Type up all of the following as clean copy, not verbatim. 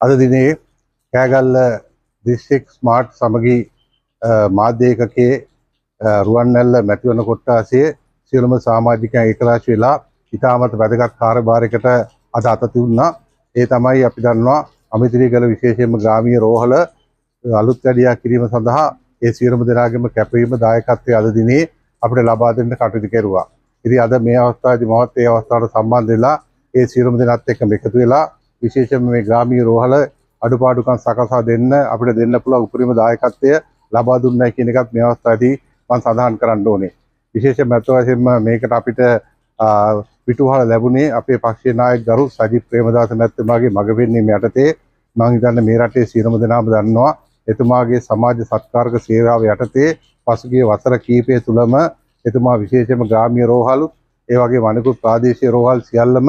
අද දිනේ Kegalle district smart සමගි මාධ්‍ය ඒකකයේ රුවන්වැල්ල මැතිවරණ කොට්ටාසයේ සියලුම සමාජිකයන් ඒකරාශී වෙලා ඉතාමත් වැදගත් කාර්යභාරයකට අද අත තියුණා. ඒ තමයි අපි දන්නවා අමිතිරිගල විශේෂයෙන්ම ග්‍රාමීය රෝහල අලුත් වැඩියා කිරීම සඳහා ඒ සියලුම දෙනාගේම කැපවීම දායකත්වයේ අද දිනේ අපිට ලබා දෙන්න කටයුතු කෙරුවා. ඉතින් අද මේ අවස්ථාවේදී මමත් ඒ අවස්ථාවට සම්බන්ධ වෙලා ඒ සියලුම දෙනාත් එක්ක එකතු වෙලා විශේෂයෙන්ම මේ ග්‍රාමීය රෝහල අඩුපාඩුකම් සකසා දෙන්න අපිට දෙන්න පුළුවන් උපරිම දායකත්වය ලබා දුන්නයි කියන එකත් මේ අවස්ථාවේදී මම සඳහන් කරන්න ඕනේ. විශේෂයෙන්ම අත වශයෙන්ම මේකට අපිට පිටුවහල ලැබුණේ අපේ පක්ෂයේ නායක ගරු සජිත් ප්‍රේමදාස මැතිතුමාගේ මඟ පෙන්වීම යටතේ. මම හිතන්නේ මේ රටේ සියලුම දෙනාම දන්නවා එතුමාගේ සමාජ සත්කාරක සේවාව යටතේ පසුගිය වසර කිහිපය තුළම එතුමා විශේෂයෙන්ම ග්‍රාමීය රෝහල් ඒ වගේම අනිකුත් ප්‍රාදේශීය රෝහල් සියල්ලම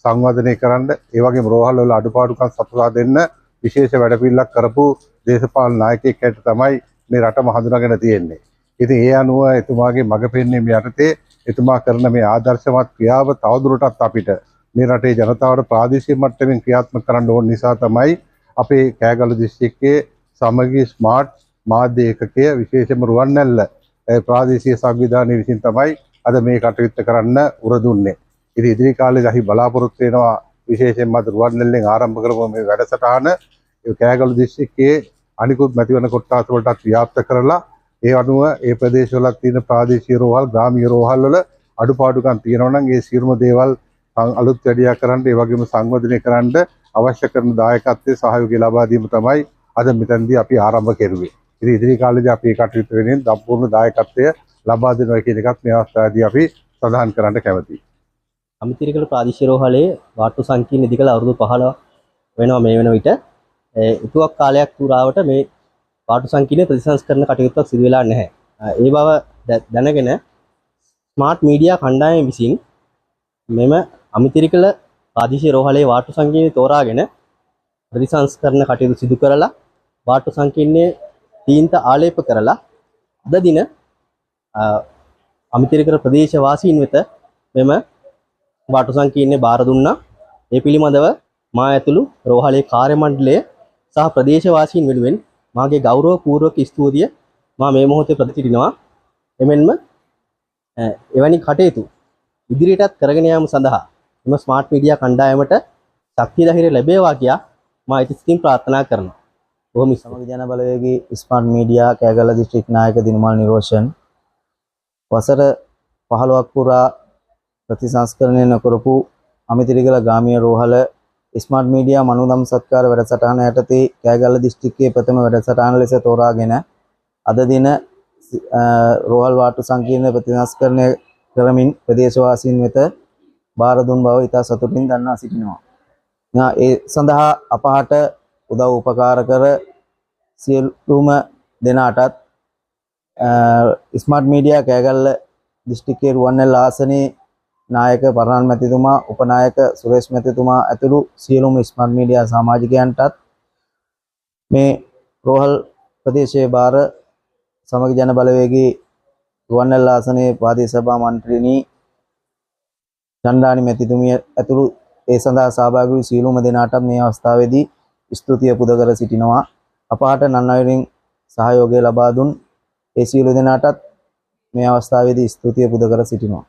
සංවර්ධනය කරන්න ඒ වගේම රෝහල් වල අඩුපාඩුකම් සපුරා දෙන්න විශේෂ වැඩපිළිවෙලක් කරපු දේශපාලන නායකයෙක් හැටියට තමයි මේ රටම හඳුනාගෙන තියෙන්නේ. ඉතින් ඒ අනුව එතුමාගේ මඟ පෙන්වීම යටතේ එතුමා කරන මේ ආදර්ශමත් ක්‍රියාව තවදුරටත් අපිට මේ රටේ ජනතාවට ප්‍රාදේශීය මට්ටමින් ක්‍රියාත්මක කරන්න ඕන නිසා තමයි අපේ කෑගල්ල දිස්ත්‍රික්කයේ සමගි ස්මාර්ට් මාධ්‍ය ඒකකය විශේෂයෙන්ම රුවන්වැල්ල ප්‍රාදේශීය සංවිධානය විසින් තමයි අද මේ කටයුත්ත කරන්න උර දුන්නේ. ඉතින් ඉදිරි කාලේදී අපි බලාපොරොත්තු වෙනවා විශේෂයෙන්ම අද රුවන්වැල්ලෙන් ආරම්භ කරපු මේ වැඩසටහන කෑගල්ල දිස්ත්‍රික්කයේ අනිකුත් මැතිවරණ කොට්ටාස වලටත් ව්‍යාප්ත කරලා ඒ අනුව ඒ ප්‍රදේශවල තියෙන ප්‍රාදේශීය රෝහල් ග්‍රාමීය රෝහල් වල අඩුපාඩුකම් තියෙනවා නම් ඒ සියලුම දේවල් අලුත් වැඩියා කරන්න ඒ වගේම සංවර්ධනය කරන්න අවශ්‍ය කරන දායකත්වයේ සහයෝගය ලබා දීම තමයි අද මෙතනදී අපි ආරම්භ කෙරුවේ. ඉතින් ඉදිරි කාලේදී අපි මේ කටයුතු වෙනින් සම්පූර්ණ දායකත්වය ලබා දෙනවා කියන එකත් මේ අවස්ථාවේදී අපි සඳහන් කරන්න කැමතියි. අමිතිරිගල ප්‍රාදේශීය රෝහලේ වාට්ටු සංකීර්ණ ඉදිකල අවුරුදු 15 වෙනවා මේ වෙන විට. ඉතුවක් කාලයක් පුරාවට මේ වාට්ටු සංකීර්ණ ප්‍රතිසංස්කරණ කටයුත්තක් සිදු වෙලා නැහැ. ඒ බව දැනගෙන ස්මාර්ට් මීඩියා කණ්ඩායම විසින් මෙම අමිතිරිගල ප්‍රාදේශීය රෝහලේ වාට්ටු සංකීර්ණ තෝරාගෙන ප්‍රතිසංස්කරණ කටයුතු සිදු කරලා වාට්ටු සංකීර්ණයේ තීන්ත ආලේප කරලා අද දින අමිතිරිගල ප්‍රදේශ වාසීන් වෙත මෙම වාට්ටු සංකීර්ණය බාර දුන්නා. ඒ පිළිබඳව මා ඇතුළු රෝහලේ කාර්ය මණ්ඩලය සහ ප්‍රදේශ වාසීන් වෙනුවෙන් මාගේ ගෞරවපූර්වක ස්තුතිය මා මේ මොහොතේ ප්‍රතිචිතිනවා. එමෙන්ම එවැනි කටයුතු ඉදිරියටත් කරගෙන යාම සඳහා එම ස්මාර්ට් මීඩියා කණ්ඩායමට ශක්තිය ධෛර්යය ලැබේවා කියා මා ඉතිසිතින් ප්‍රාර්ථනා කරනවා. බොහොම සමගි ජන බලවේගී ස්මාර්ට් මීඩියා කෑගල්ල දිස්ත්‍රික් නායක දිනුමල් නිරෝෂන් වසර 15ක් පුරා ප්‍රතිසංස්කරණය නොකරපු අමිතිරිගල ග්‍රාමීය රෝහල ස්මාර්ට් මීඩියා මනුදම් සත්කාර වැඩසටහන යටතේ කෑගල්ල දිස්ත්‍රික්කයේ ප්‍රථම වැඩසටහන ලෙස තෝරාගෙන අද දින රෝහල් වාට්ටු සංකීර්ණ ප්‍රතිසංස්කරණය කරමින් ප්‍රදේශවාසීන් වෙත බාර දුන් බව ඉතා සතුටින් දන්වා සිටිනවා. ඒ සඳහා අපහට උදව් උපකාර කර සියලුම දෙනාටත් ස්මාර්ට් මීඩියා කෑගල්ල දිස්ත්‍රික්කයේ රුවන්වැල්ල ආසනයේ නායක පරණන් මැතිතුමා උපනායක සුරේෂ් මැතිතුමා ඇතුළු සියලුම ස්මාර්ට් මීඩියා සමාජිකයන්ටත් මේ රෝහල් ප්‍රදේශයේ බාර සමගි ජන බලවේගී රුවන්වැල්ල ආසනයේ ප්‍රාදේශ සභා මන්ත්‍රීණී චණ්ඩානි මැතිතුමිය ඇතුළු ඒ සඳහා සහභාගී වූ සියලුම දෙනාට මේ අවස්ථාවේදී ස්තුතිය පුද කර සිටිනවා. අපහට නන්නවරින් සහයෝගය ලබා දුන් ඒ සියලු දෙනාටත් මේ අවස්ථාවේදී ස්තුතිය පුද කර සිටිනවා.